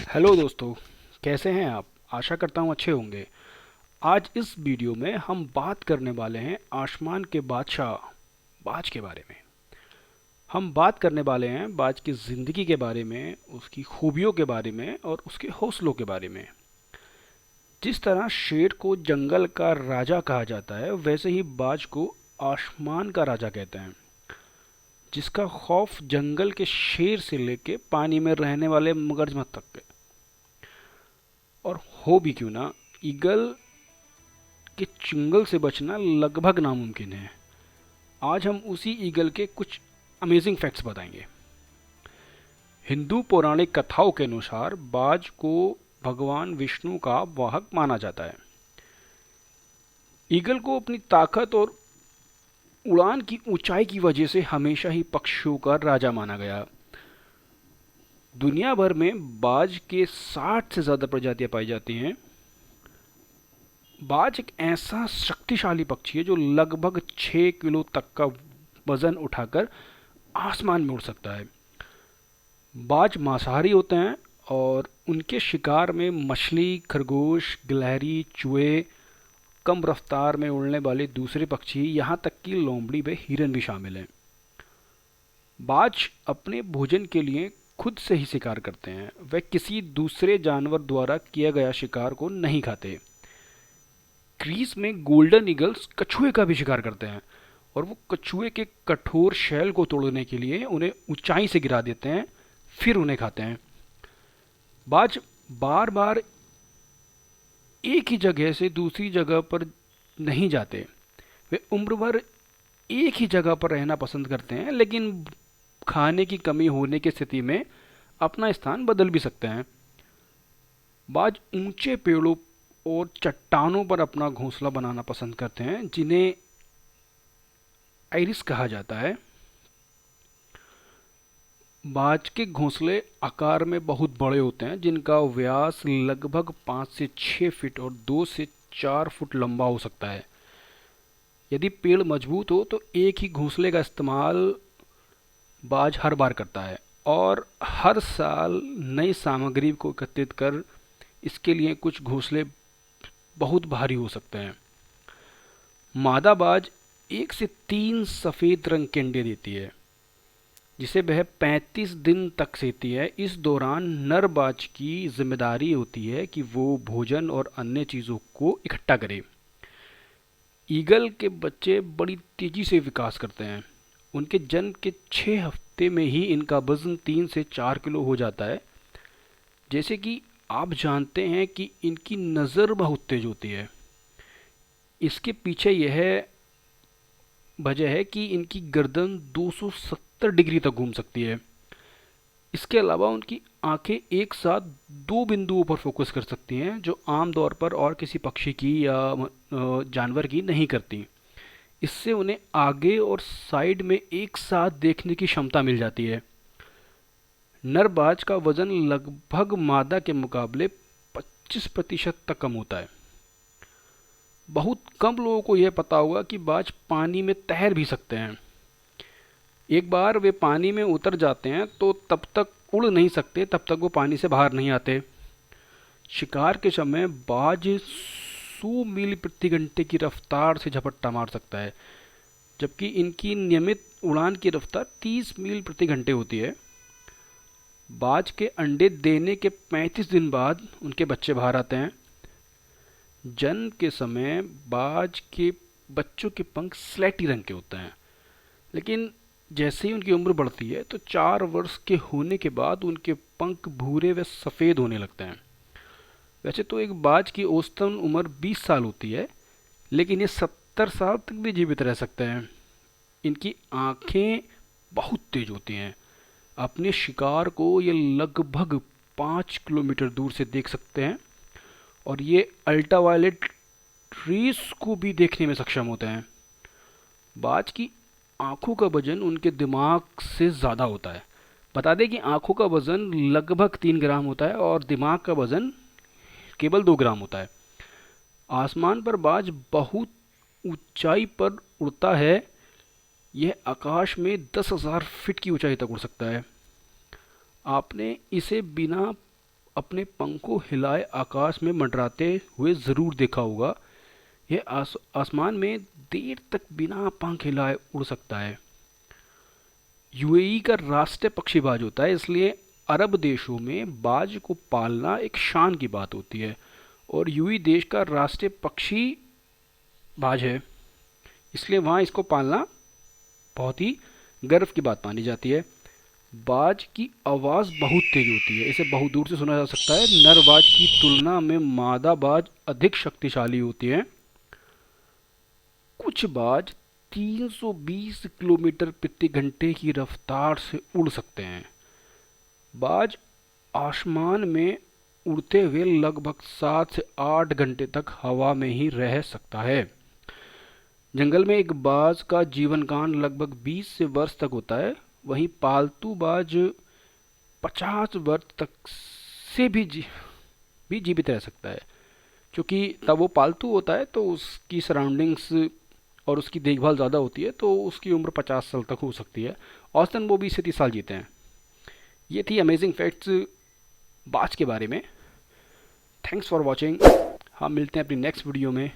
Hello दोस्तों, कैसे हैं आप? आशा करता हूँ अच्छे होंगे। आज इस वीडियो में हम बात करने वाले हैं आसमान के बादशाह बाज के बारे में। हम बात करने वाले हैं बाज की ज़िंदगी के बारे में, उसकी खूबियों के बारे में और उसके हौसलों के बारे में। जिस तरह शेर को जंगल का राजा कहा जाता है, वैसे ही बाज को आसमान का राजा कहते हैं, जिसका खौफ जंगल के शेर से लेके पानी में रहने वाले मगरमच्छ तक है। और हो भी क्यों ना, ईगल के चुंगल से बचना लगभग नामुमकिन है। आज हम उसी ईगल के कुछ अमेजिंग फैक्ट्स बताएंगे। हिंदू पौराणिक कथाओं के अनुसार बाज को भगवान विष्णु का वाहक माना जाता है। ईगल को अपनी ताकत और उड़ान की ऊंचाई की वजह से हमेशा ही पक्षियों का राजा माना गया। दुनिया भर में बाज के 60 से ज़्यादा प्रजातियां पाई जाती हैं। बाज एक ऐसा शक्तिशाली पक्षी है जो लगभग 6 किलो तक का वजन उठाकर आसमान में उड़ सकता है। बाज मांसाहारी होते हैं और उनके शिकार में मछली, खरगोश, गिलहरी, चूहे, कम रफ्तार में उड़ने वाले दूसरे पक्षी, यहाँ तक कि लोमड़ी व हिरन भी शामिल हैं। बाज अपने भोजन के लिए खुद से ही शिकार करते हैं। वे किसी दूसरे जानवर द्वारा किया गया शिकार को नहीं खाते। क्रीज में गोल्डन ईगल्स कछुए का भी शिकार करते हैं और वो कछुए के कठोर शैल को तोड़ने के लिए उन्हें ऊंचाई से गिरा देते हैं, फिर उन्हें खाते हैं। बाज बार बार एक ही जगह से दूसरी जगह पर नहीं जाते। वे उम्र भर एक ही जगह पर रहना पसंद करते हैं, लेकिन खाने की कमी होने की स्थिति में अपना स्थान बदल भी सकते हैं। बाज ऊंचे पेड़ों और चट्टानों पर अपना घोंसला बनाना पसंद करते हैं, जिन्हें आइरिस कहा जाता है। बाज के घोंसले आकार में बहुत बड़े होते हैं, जिनका व्यास लगभग 5 से 6 फीट और 2 से 4 फुट लंबा हो सकता है। यदि पेड़ मजबूत हो तो एक ही घोंसले का इस्तेमाल बाज हर बार करता है और हर साल नई सामग्री को एकत्रित कर इसके लिए कुछ घोंसले बहुत भारी हो सकते हैं। मादा बाज 1 से 3 सफ़ेद रंग के अंडे देती है, जिसे वह 35 दिन तक सेती है। इस दौरान नर बाज की जिम्मेदारी होती है कि वो भोजन और अन्य चीज़ों को इकट्ठा करे। ईगल के बच्चे बड़ी तेज़ी से विकास करते हैं। उनके जन्म के 6 हफ्ते में ही इनका वजन 3 से 4 किलो हो जाता है। जैसे कि आप जानते हैं कि इनकी नज़र बहुत तेज होती है। इसके पीछे यह वजह है कि इनकी गर्दन 270 डिग्री तक घूम सकती है। इसके अलावा उनकी आंखें एक साथ 2 बिंदुओं पर फोकस कर सकती हैं, जो आमतौर पर और किसी पक्षी की या जानवर की नहीं करती। इससे उन्हें आगे और साइड में एक साथ देखने की क्षमता मिल जाती है। नर बाज का वजन लगभग मादा के मुकाबले 25% तक कम होता है। बहुत कम लोगों को यह पता होगा कि बाज पानी में तैर भी सकते हैं। एक बार वे पानी में उतर जाते हैं तो तब तक उड़ नहीं सकते, तब तक वो पानी से बाहर नहीं आते। शिकार के समय बाज 100 मील प्रति घंटे की रफ्तार से झपट्टा मार सकता है, जबकि इनकी नियमित उड़ान की रफ्तार 30 मील प्रति घंटे होती है। बाज के अंडे देने के 35 दिन बाद उनके बच्चे बाहर आते हैं। जन्म के समय बाज के बच्चों के पंख स्लेटी रंग के होते हैं, लेकिन जैसे ही उनकी उम्र बढ़ती है तो 4 वर्ष के होने के बाद उनके पंख भूरे व सफ़ेद होने लगते हैं। वैसे तो एक बाज की औसतन उम्र 20 साल होती है, लेकिन ये 70 साल तक भी जीवित रह सकते हैं। इनकी आँखें बहुत तेज होती हैं। अपने शिकार को ये लगभग 5 किलोमीटर दूर से देख सकते हैं और ये अल्ट्रावायलेट रेस को भी देखने में सक्षम होते हैं। बाज की आँखों का वजन उनके दिमाग से ज़्यादा होता है। बता दें कि आँखों का वजन लगभग 3 ग्राम होता है और दिमाग का वजन केवल 2 ग्राम होता है। आसमान पर बाज बहुत ऊंचाई पर उड़ता है। यह आकाश में 10,000 फीट की ऊंचाई तक उड़ सकता है। आपने इसे बिना अपने पंखों हिलाए आकाश में मंडराते हुए ज़रूर देखा होगा। यह आसमान में देर तक बिना पंख हिलाए उड़ सकता है। यूएई का राष्ट्रीय पक्षी बाज होता है, इसलिए अरब देशों में बाज को पालना एक शान की बात होती है। और यूएई देश का राष्ट्रीय पक्षी बाज है, इसलिए वहाँ इसको पालना बहुत ही गर्व की बात मानी जाती है। बाज की आवाज़ बहुत तेज होती है, इसे बहुत दूर से सुना जा सकता है। नर बाज की तुलना में मादा बाज अधिक शक्तिशाली होती है। कुछ बाज 320 किलोमीटर प्रति घंटे की रफ्तार से उड़ सकते हैं। बाज आसमान में उड़ते हुए लगभग 7 से 8 घंटे तक हवा में ही रह सकता है। जंगल में एक बाज का जीवन काल लगभग 20 से वर्ष तक होता है। वहीं पालतू बाज 50 वर्ष तक से भी जीवित रह सकता है, क्योंकि तब वो पालतू होता है तो उसकी सराउंडिंग्स और उसकी देखभाल ज़्यादा होती है, तो उसकी उम्र 50 साल तक हो सकती है। औसतन वो 20 से 30 साल जीते हैं। ये थी अमेजिंग फैक्ट्स बाज के बारे में। Thanks for watching. हम मिलते हैं अपनी नेक्स्ट वीडियो में।